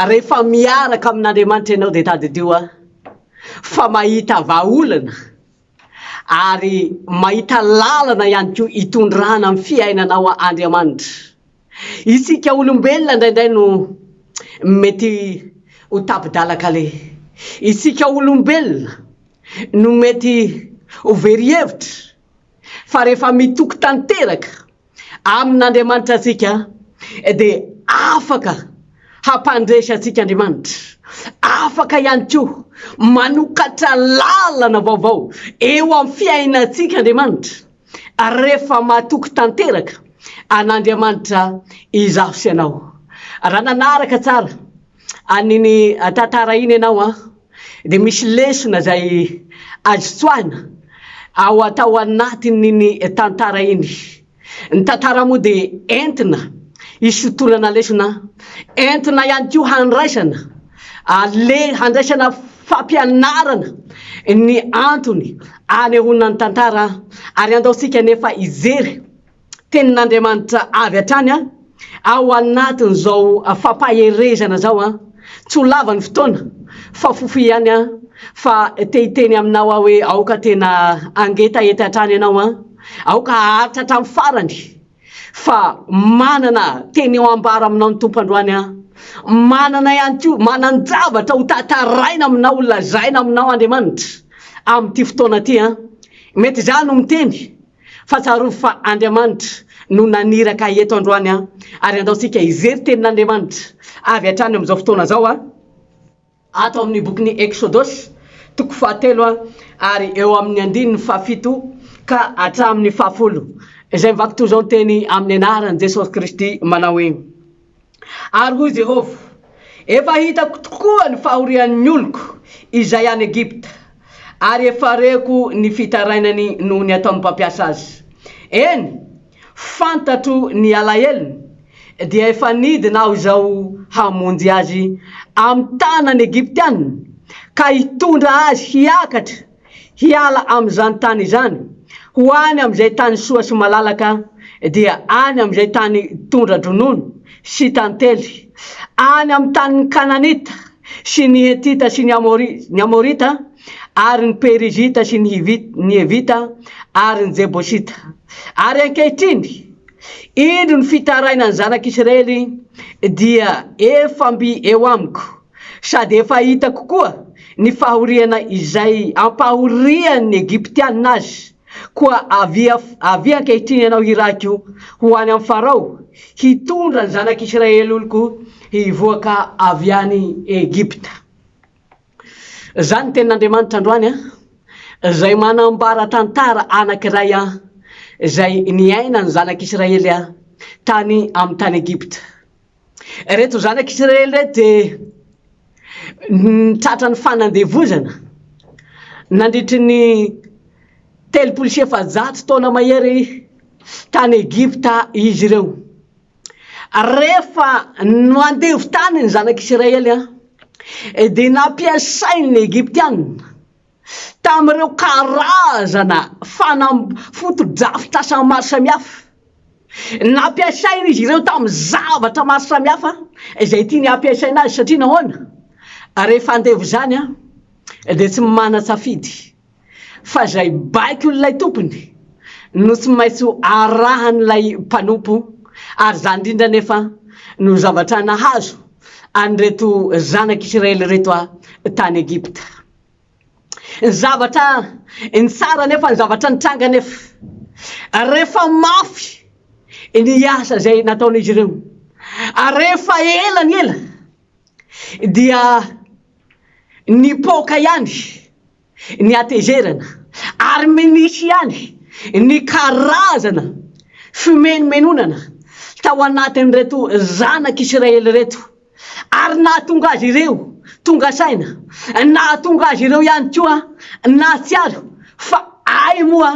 rehefa miaraka amin'Andriamanitra ianao dia tadidio fa mahita vahaolana ary mahita lalana ihany koa hitondrana amin'ny fiainanao Andriamanitra. Isika olombelona indraindray no mety ho tapidalaka le. Isika olombelona no mety ho very hevitra, fa rehefa mitoko tanteraka amin'Andriamanitra asika dia afaka hampandresa antsika Andriamanitra, afaka ihany koa manokatra lalana vaovao eo amin'ny fiainantsika Andriamanitra rehefa matoko tanteraka an'Andriamanitra izaho sy ianao. Raha nanaraka tsara aniny tantara iny ianao dia misy lesona zay azo tsoahina ao atao anatin'iny tantara iny. Ny tantara moa dia entina hisotolana lesona, entina ihany koa handraisana handraisana fampianarana ny antony anehoana ny tantara ary andaosika nefa ijery tenin'Andriamanitra avy hatrany ao anatin'izao fampaherezana zao. Tsy ho lava ny fotoana fa fofo ihany fa tehiteny aminao hoe aoka tena angetaeta hatrany ianao aoka haritra hatramin'ny farany fa manana teny eo ambara aminao ny tompo androany manana ihany koa manan-javatra ho tantaraina aminao, lazaina aminao Andriamanitra amin'ity fotoana ity mety zany no miteny fa tsarovy fa Andriamanitra no naniraka eto androany ary andaosika ijery tenin'Andriamanitra avy hatrany amin'izao fotoana zao ato amin'ny bokin'ny Exodus toko 7 ary eo amin'ny 17 ka hatramin'ny 10. Izay mivako toy izao ny teny amin'ny anaran'i Jesosy Kristy manao hoe: ary hoy Jehovah, efa hitako tokoa ny fahorian'ny oloko izay any Egypta ary efa reko ny fitarainany noho ny ataon'ny mpampiasa azy. Eny, fantatro ny alaheliny dia efa nidina aho izao hamonjy azy amin'ny tanany Egyptianina ka hitondra azy hiakatra hiala amin'izany tany izany, ho any amin'izay tany soa sy malalaka, dia any amin'izay tany tondra-dronono sy tantely, any amin'ny tanin'ny Kananita sy ny Hetita sy ny Amorita ary ny Perizita sy ny Hevita ary ny Jebosita. Ary ankehitriny indro ny fitaraina ny zanak'Israely dia efa mby eo amiko, sady efa hitako koa ny fahoriana izay ampahorian'ny Egyptianina azy, koa avy ankehitriny ianao hirako ho any amin'ny Farao hitondra ny zanak'Israely oloko hivoaka avy any Egypta. Zany tenin'Andriamanitra androany zay manambara tantara anankiray zay niaina ny zanak'Israely tany amin'ny tany Egypta. Reto zanak'Israely reto dia nitratra ny fanandevozana nandritry ny 300 taona mahery tany Egypta izy ireo. Rehefa nandevo tany ny zanak'Israely dia nampiasainy ny Egyptianina tamin'ireo karazana foto-drafitra samy maro samihafa. Nampiasainy izy ireo tamin'ny zavatra maro samihafa izay tiany ampiasaina azy satria nahoana? Rehefa andevo zany dia tsy mana-tsafidy fa zay baiky olon'ilay tompony no tsy maintsy arahan'ilay mpanompo, ary zany indrindra nefa no zavatra nahazo an'ireto zanak'Israely reto tany Egypta. ny zavatra ny tsara nefa ny zavatra nitranga nefa rehefa mafy ny asa zay nataon'izy ireo rehefa ela ny ela dia ny poka ihany ny atezerana ary minisy ihany ny karazana fimenomenonana tao anatin'reto zanak'Israely reto ary nahatonga azy ireo tonga saina nahatonga azy ireo ihany koa nahatsiaro fa ay moa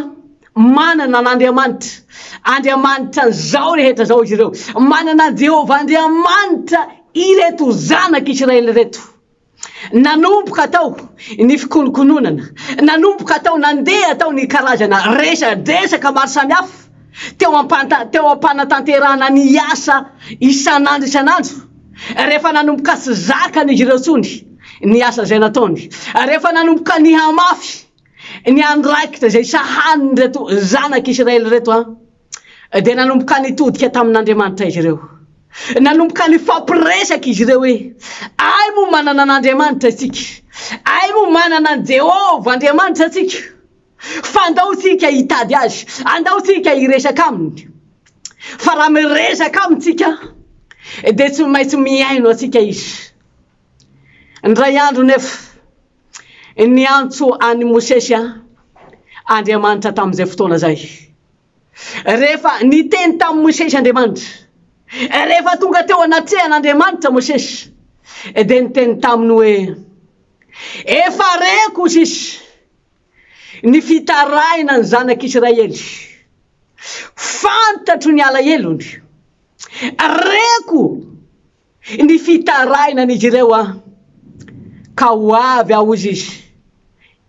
manana n'Andriamanitra zao rehetra zao izy ireo manana Jehovah Andriamanitra ireto zanak'Israely reto nanomboka tao ny fikonokononana nanomboka tao nandeha tao ny karazana resadresaka maro samihafa teo ampanatanterahana ny asa isanandro rehefa nanomboka sy zakany izy ireo tsony ny asa zay nataony rehefa nanomboka ny hamafy ny andraikitra zay sahaniny reto zanak'Israely reto dia nanomboka nitodika tamin'Andriamanitra izy ireo nanomboka ny fampiresaka izy ireo hoe ay mo manana n'Andriamanitra isika ay mo manana ny Jehovah Andriamanitra isika fa andao tsika hitady azy andao tsika hiresaka aminy fa raha miresaka amintsika dia tsy maintsy miaino atsika izy ndray andro nefa ny antso any Mosesy Andriamanitra tamin'izay fotoana zay rehefa niteny tamin'ny Mosesy Andriamanitra rehefa tonga teo anatrehan'Andriamanitra Mosesy dia niteny taminy hoe efa reko sisy ny fitaraina ny zanak'Israely fantatro ny alahelony reko ny fitaraina n'izy ireo ka ho avy ao izy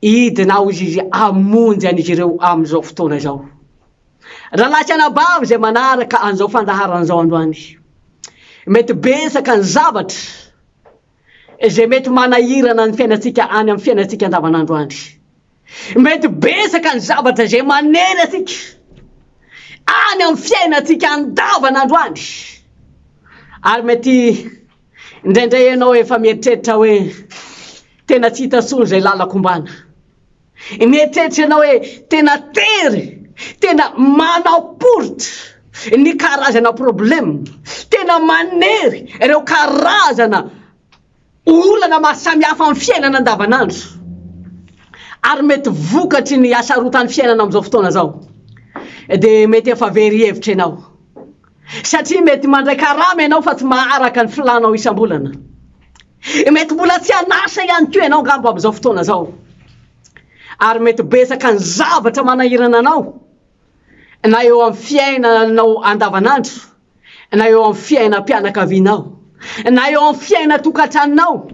idina ao izy amonjy an'izy ireo amin'izao fotoana izao raha latsy anabavy zay manaraka an'izao fandaharan'izao androany mety besaka ny zavatra zay mety manahirana ny fiainatsika any amin'ny fiainatsika andavanandroany mety besaka ny zavatra zay manena atsika any amin'ny fiainatsika andavanandroany ary mety indraindray ianao efa mieritreritra hoe tena tsy hita tsony zay lalakombana mieritreritra ianao hoe tena tery tena manaporotra ny karazana problème tena manery ireo karazana olana maro samihafa amin'ny fiainana andavanandro ary mety vokatry ny asarotany fiainana amin'izao fotoana zao dia mety efa very hevitra ianao satria mety mandray karama ianao fa tsy maharaka ny filanao isam-bolana mety mbola tsy anasa ihany koa ianao ngambo amin'izao fotoana zao ary mety besaka ny zavatra manahirana anao na eo amin'ny fiainanao andavanandro na eo amin'ny fiainam-pianakavianao na eo amin'ny fiaina tokantranonao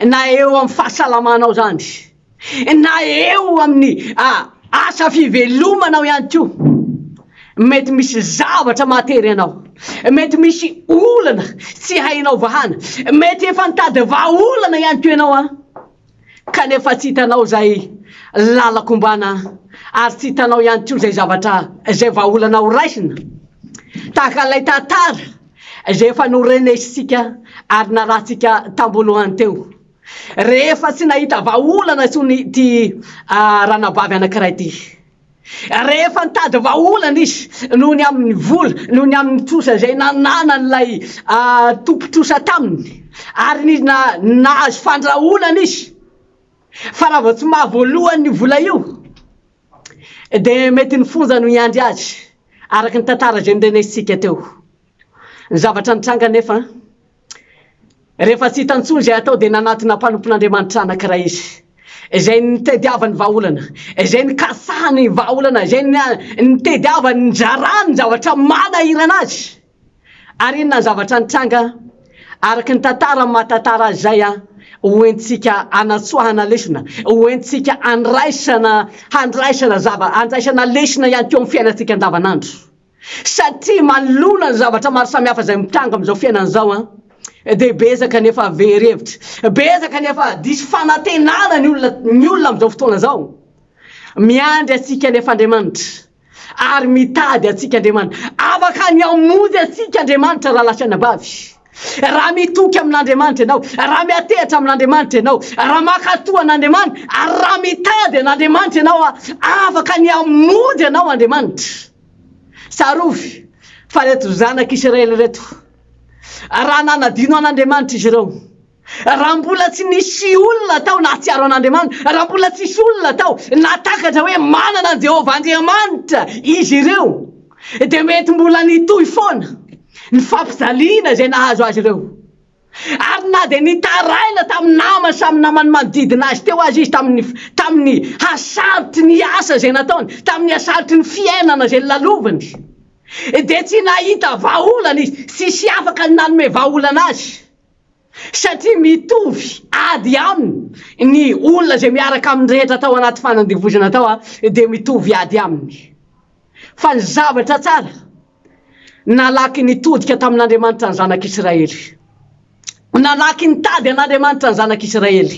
na eo amin'ny fahasalamanao zany na eo amin'ny asa fivelomanao ihany koa mety misy zavatra matery ianao mety misy olana tsy hainao vahana mety efa nitady vahaolana ihany koa ianao kanefa tsy hitanao zay lalakombana ary tsy hitanao ihany koa zay zavatra zay vahaolanao raisina tahaka ilay tantara zay efa norenesitsika ary naratsika tambolohany teo rehefa tsy nahita vahaolana tsony ty ranabavy anankiray ty rehefa nitady vahaolana izy nohony amin'ny vola nohony amin'ny trosa zay nanana n'ilay tompotrosa taminy ary nizy nahazo fandraholana izy fa raha vao tsy mahavoalohany ny vola io dia mety nifonja no iandry azy araky ny tantara zay nirenesitsika teo ny zavatra nitranga nefa rehefa tsy hitantsony zay atao dia nanatina mpanompon'Andriamanitra anankiray izy zay nitediavany vahaolana zay nikasahany vahaolana zay nitediavany njarany zavatra manahirana azy ary inona ny zavatra nitranga araky ny tantara mahatantara azy zay hoentsika anatsoahana lesona hoentsika handraisana lesona ihany keo amin'ny fiainatsika andavanandro satria manolona ny zavatra maro samihafa zay mitranga amin'izao fiainana zao dia besaka nefa very hevitra besaka nefa disy fanantenana ny olona amin'izao fotoana zao miandry atsika nefa Andriamanitra ary mitady atsika Andriamanitra afaka ny amonjy atsika Andriamanitra raha lasy anabavy raha mitoky amin'Andriamanitra ianao, raha miatehatra amin'Andriamanitra ianao, raha makatoa an'Andriamanitra, ary raha mitady an'Andriamanitra ianao, afaka ny hamonjy ianao Andriamanitra. Sarovy fa reto zanak'Israely reto, raha nanadino an'Andriamanitra izy ireo, raha mbola tsy nisy olona tao nahatsiaro an'Andriamanitra, raha mbola tsisy olona tao natakatra hoe manana an Jehovah Andriamanitra izy ireo, dia mety mbola nitohy foana ny fampijaliana izay nahazo azy ireo. Ary na dia nitaraina tamin'ny namany samy namany manodidina azy teo azy izy tamin'ny hasarotry ny asa izay nataony, tamin'ny hasarotry ny fiainana izay lalovany, dia tsy nahita vahaolana izy, sisy afaka nanome vahaolana azy, satria mitovy ady aminy ny olona izay miaraka amin'ny rehetra tao anaty fanandevozana tao, dia mitovy ady aminy. Fa ny zavatra tsara nalaky nitodika tamin'Andriamanitra ny zanak'Israely, nalaky nitady an'Andriamanitra ny zanak'Israely,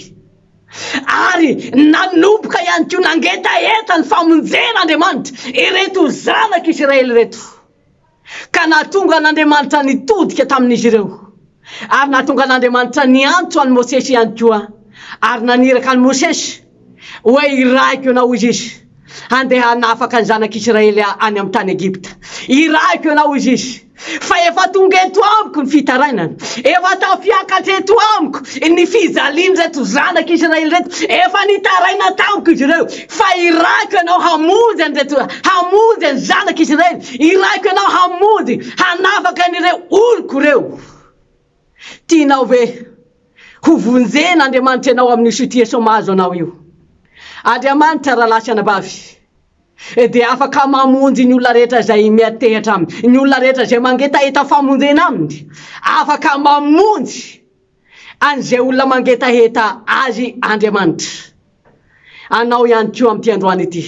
ary nanomboka ihany koa nangetaeta ny famonjen'Andriamanitra ireto zanak'Israely reto, ka nahatonga an'Andriamanitra nitodika tamin'izy ireo, ary nahatonga an'Andriamanitra niantso an'i Mosesy ihany koa, ary naniraka an'i Mosesy hoe irahiko ianao izy handeha hanafaka ny zanak'Israely any amin'ny tany Egypta. Irahiko ianao izy fa efa tonga eto amiko ny fitarainana, efa tafiakatra eto amiko ny fizaliany reto zanak'Israely reto, efa nitaraina tamiko izy ireo, fa irahiko ianao hamonjy ny zanak'Israely, irahiko ianao hamonjy hanafaka an'ireo oloko reo. Tianao ve ho vonjen'Andriamanitra ianao amin'ny situation mahazo anao io? Andriamanitra raha lasy anabavy, dia afaka mamonjy ny olona rehetra izay miatehatra aminy, ny olona rehetra izay mangetaheta famonjena aminy, afaka mamonjy an'izay olona mangetaheta azy Andriamanitra. Anao ihany koa amin'ity androany ity,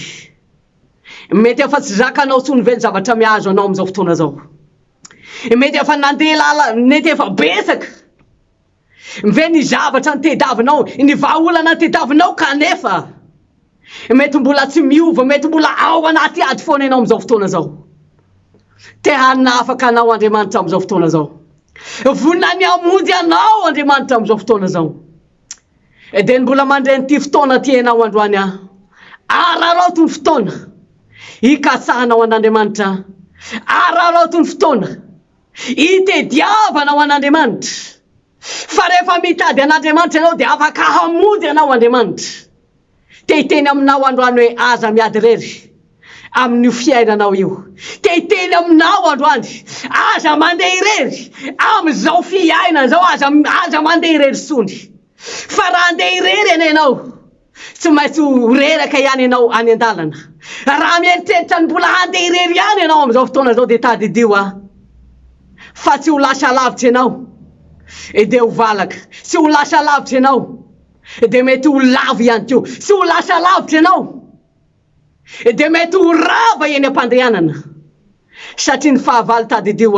mety efa tsy zakanao tsony ve ny zavatra mihazo anao amin'izao fotoana zao, mety efa nandeha lala, mety efa besaka ve ny zavatra nitedavinao, ny vahaolana nitedavinao, kanefa mety mbola tsy miova, mety mbola ao anaty ady foana ianao amin'izao fotoana zao. Te hanafaka anao Andriamanitra amin'izao fotoana zao, vonina ny hamonjy anao Andriamanitra amin'izao fotoana zao. Dia mbola mandray n'ity fotoana ty ianao androany, araroto ny fotoana hikatsahanao an'Andriamanitra, araroto ny fotoana hitediavanao an'Andriamanitra, fa rehefa mitady an'Andriamanitra ianao dia afaka hamonjy anao Andriamanitra. Te hiteny aminao androany hoe aza miady rery amin'io fiainanao io, te hiteny aminao androany aza mandeha irery amin'izao fiainana zao, aza mandeha irery sony, fa raha andeha irery ianao tsy maintsy ho reraka ihany ianao any an-dalana. Raha mieritreritra ny mbola handeha irery ihany ianao amin'izao fotoana zao dia tadidio fa tsy ho lasa lavitra ianao dia ho valaka, tsy ho lasa lavitra ianao dia mety ho lavo ihany koa, tsy ho lasa lavitra ianao dia mety ho rava eny am-pandehanana, satria ny fahavalo tadidio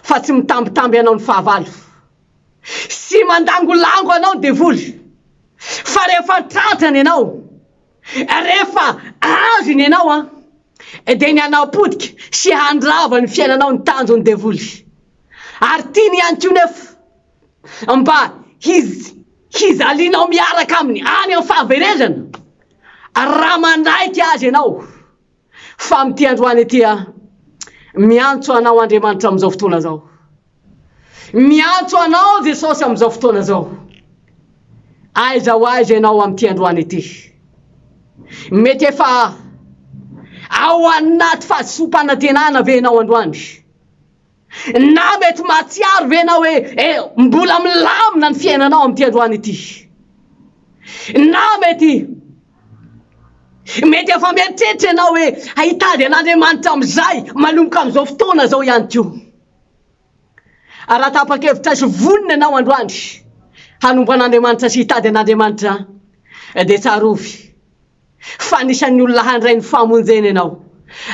fa tsy mitambitamby ianao ny fahavalo, sy mandangolango anao ny devoly, fa rehefa tratrany ianao, rehefa azony ianao dia ny hanapodika sy handrava ny fiainanao ny tanjo ny devoly. Ary tiany ihany koa nefa mba hizalianao miaraka aminy any amin'ny fahaverezana, raha manaiky azy ianao. Fa amin'ity androany ity miantso anao Andriamanitra amin'izao fotoana zao, miantso anao Jesosy amin'izao fotoana zao. Aiza ho aiza ianao amin'ity androany ity, mety efa ao anaty fahasompanantenana ve ianao androany, na mety mahatsiaro ve ianao hoe mbola milamina ny fiainanao amin'ity androany ity, na mety efa mieritreritra ianao hoe hitady an'Andriamanitra amin'izay manomboka amin'izao fotoana zao ihany koa. Raha tapa-kevitra sy vonina ianao androany hanombo an'Andriamanitra sy hitady an'Andriamanitra, dia tsarovy fa anisan'ny olona handray ny famonjena ianao.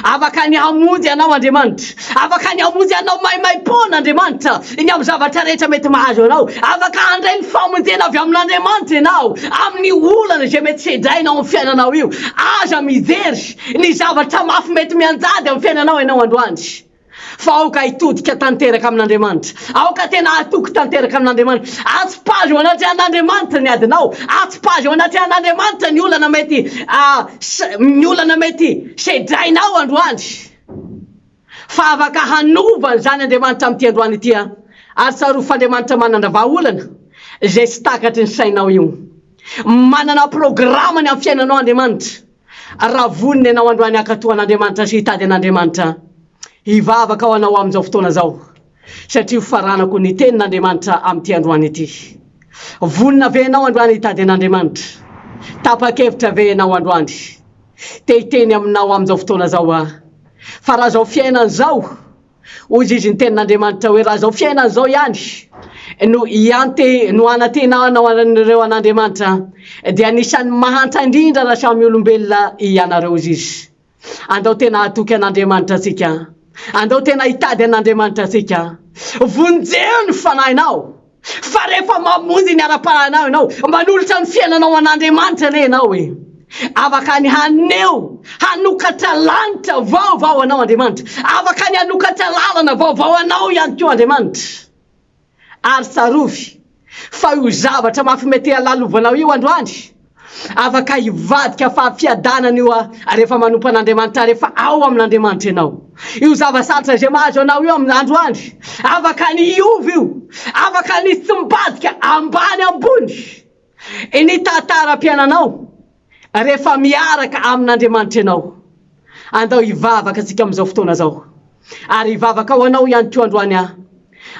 Afaka ny hamonjy anao Andriamanitra, afaka ny hamonjy anao maimaim-pona Andriamanitra ny amin'ny zavatra rehetra mety mahazo anao, afaka handray ny famonjena avy amin'Andriamanitra ianao amin'ny olana izay mety sedrainao amin'ny fiainanao io. Aza mijery ny zavatra mafy mety mianjady amin'ny fiainanao ianao androany, fa aoka hitodika tanteraka amin'Andriamanitra, aoka tena atoky tanteraka amin'Andriamanitra. Atsipazy ao anaty an'Andriamanitra ny adinao, atsipazy ao anaty an'Andriamanitra ny olana mety sedrainao androany, fa afaka hanovany zany Andriamanitra amin'ity androany ity. Ary tsaro f'Andriamanitra manana vahaolana zay tsy takatry ny sainao io, manana programany amin'ny fiainanao Andriamanitra. Raha voniny ianao androany akatoan'Andriamanitra sy hitady an'Andriamanitra, hivavaka ao anao amin'izao fotoana zao, satria faranako ny tenin'Andriamanitra amin'ity androany ity. Vonina ve ianao androany hitady an'Andriamanitra? Tapa-kevitra ve ianao androany? Tehiteny aminao amin'izao fotoana zao fa raha zao fiainana zao, ozy izy ny tenin'Andriamanitra hoe raha zao fiainana zao ihany no anatenanao anareo an'Andriamanitra, dia anisan'ny mahantra indrindra raha samy olombelona ianareo izy. Andao tena atoky an'Andriamanitra atsika, andao tena hitady an'Andriamanitra atsika. Vonjeo ny fanahinao, fa rehefa mamonjy ny ara-pananao ianao, manolotra ny fiainanao an'Andriamanitra ne ianao afaka ny haneo hanokatra lanitra vaovao anao Andriamanitra, afaka ny hanokatra lalana vaovao anao ihany koa Andriamanitra. Ary tsarovy fa io zavatra mafimety halalovanao io androany, afaka hivadika fahafiadanana io rehefa manompo an'Andriamanitra, rehefa ao amin'Andriamanitra ianao. Io zava-saritra zay mahazo anao io amin'ny androany, afaka ny iovy io, afaka ny tsimbadika ambany ambony ny tantaram-piainanao rehefa miaraka amin'Andriamanitra ianao. Andao hivavaka tsika amin'izao fotoana zao, ary hivavaka ao anao ihany koa androany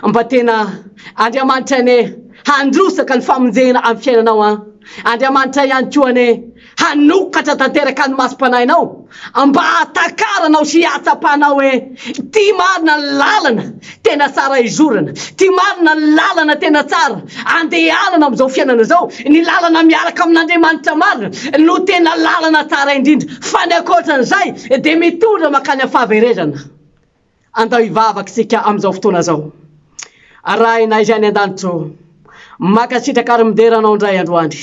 mba tena Andriamanitra ne handrosaka ny famonjena amin'ny fiainanao. Andriamanitra ihany koa ne hanokatra tanteraka ny masom-panahinao, mba hatakaranao sy hatsapanao hoe ty marina ny lalana tena tsara izorana, ty marina ny lalana tena tsara andehanana amin'izao fiainana zao, ny lalana miaraka amin'Andriamanitra marina no tena lalana tsara indrindra, fa ny ankoatran'izay dia mitondra makany amin'ny fahaverezana. Andao hivavaka sika amin'izao fotoana zao. Raha inay izay any an-danitro, makasitraka ary-mideranao indray androany,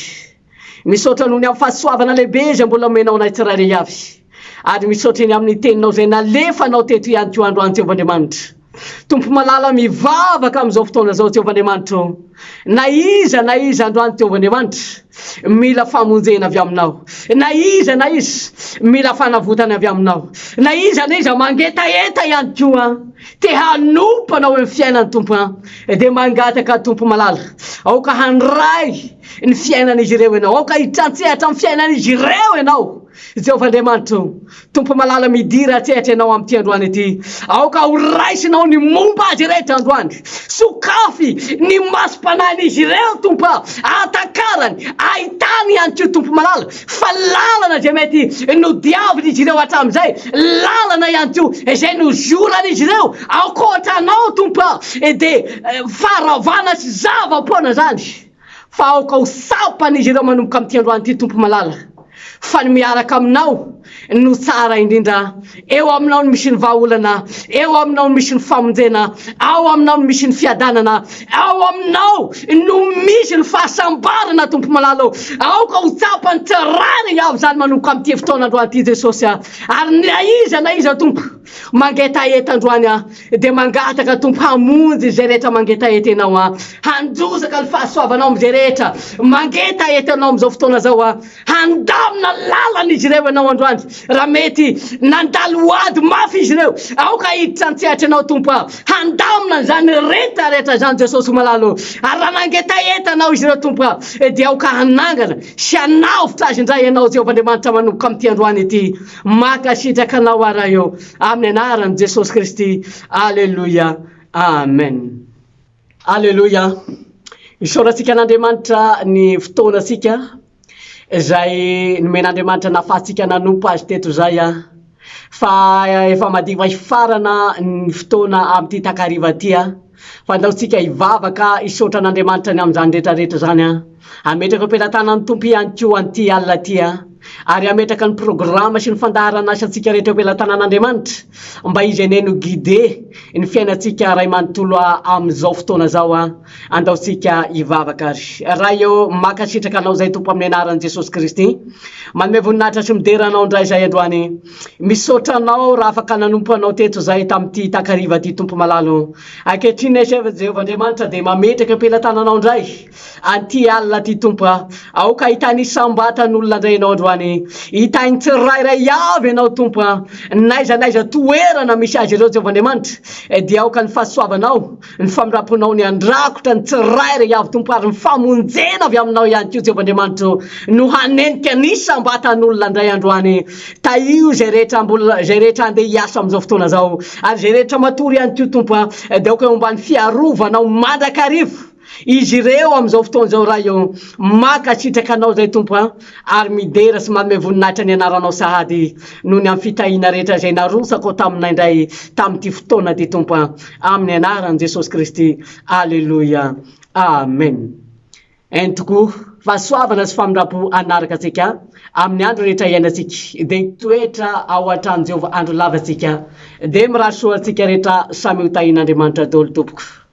misaotra noho ny amin'ny fahasoavana lehibe izay mbola omenao nay tsirairay avy, ary misaotra ny amin'ny teninao izay nalefanao teto ihany koa androany Jehovah-Andriamanitra. Tompo malala mivavaka amin'izao fotoana zao Jehovah-Andriamanitra, na iza androany Jehovah-Andriamanitra mila famonjena avy aminao, na iza mila fanavotana avy aminao, na iza mangetaeta ihany koa te hanompo anao amin'ny fiainany tompo, dia mangataka tompo malala, aoka handray ny fiainan'izy ireo ianao, aoka hitrantsehatra amin'ny fiainan'izy ireo ianao. Jehovah-Andriamanitra, tompo malala midira atsehatra ianao amin'ity androany ity, aoka horaisinao ny momba azy rehetra androany, sokafy ny masom-panahin'izy ireo tompo, atakarany ahitany ihany koa tompo malala, fa lalana zay mety no diavin'izy ireo hatramin'izay, lalana ihany koa izay no zoran'izy ireo ankoatranao tompo, dia faharavana sy zava-poana zany, fa aoka ho sapan'izy ireo manomboka amin'ity androany ity tompo malala, fa ny miaraka aminao no tsara indrindra. Eo aminao no misy ny vahaolana, eo aminao no misy ny famonjena, ao aminao no misy ny fiadanana, ao aminao no misy ny fahasambarana tompo malala. Aoka ho tsapany tsirairay avy zany manomboka amin'ity fotoana androany ity Jesosy, ary na iza tompo mangetaeta androany, dia mangataka tompo hamonjy zay rehetra mangetaeta ianao, handrosaka ny fahasoavanao amin'izay rehetra mangetaeta ianao amin'izao fotoana zao, handamina lalan'izy ireo ianao androany. Raha mety nandalo ady mafy izy ireo, aoka hiditra antsehatra ianao tompo, handamina zany rehetra zany Jesosy malala. Ary raha mangetaeta anao izy ireo tompo, dia aoka hanangana sy hanavotra azy indray ianao Jehovah-Andriamanitra manomboka amin'ity androany ity. Makasitraka anao ara eo amin'ny anaran'i Jesosy Kristy. Alleluia, amen. Alleluia. Isaorantsika an'Andriamanitra ny fotoanasika zay nomen'Andriamanitra nafahatsika nanompo azy teto zay, fa efa madiva hifarana ny fotoana amin'ity takariva ty, fa andaotsika hivavaka hisaotra an'Andriamanitra ny amin'izany rehetrarehetra zany, ametraka ampelantanan'ny tompo ihany koa an'ity alina ty, ary ametraka ny programa sy ny fandaharana asantsika rehetra ampelantanan'Andriamanitra mba izy eneno guide ny fiainantsika ray manontolo amin'izao fotoana zao andaotsika hivavaka ary raha eo makasitraka anao zay tompo amin'ny anaran'i Jesosy Kristy manome voninahitra sy mideranao indray zay androany misaotra anao raha afaka nanompo anao teto zay tamin'ity takariva ty tompo malalo ankehitriny Jehovah Andriamanitra de mametraka ampelantananao indray anty alina ty tompo aoka hitany sambatan'olona indray ianao androany hitany tsirairay avy ianao tompo naiza toerana misy azy ireo Jehovah Andriamanitra dia aoka ny fahasoavanao ny famiraponao ny andrakotra ny tsirairay avy tompo ary ny famonjena avy aminao ihany koa Jehovah Andriamanitra no hanenika ny sambatan'olona indray androany taio zay rehetra andeha hiasa amin'izao fotoana zao ary zay rehetra matory ihany koa tompo dia aoka ombany fiarovanao mandrakarivo izy ireo amin'izao fotoana zao raha eo makasitraka anao zay tompo ary midera sy manome voninahitra ny anaranao sahady noho ny amin'ny fitahiana rehetra zay narosako taminay indray tamin'ity fotoana ty tompo amin'ny anaran'i Jesosy Kristy alleluia amen entoko fahasoavana sy famindrampo anaraka atsika amin'ny andro rehetra iainantsika de toetra ao an-trano Jehovah andro lavatsika de mirasoa atsika rehetra samy ho tahian'Andriamanitra daholo tompoko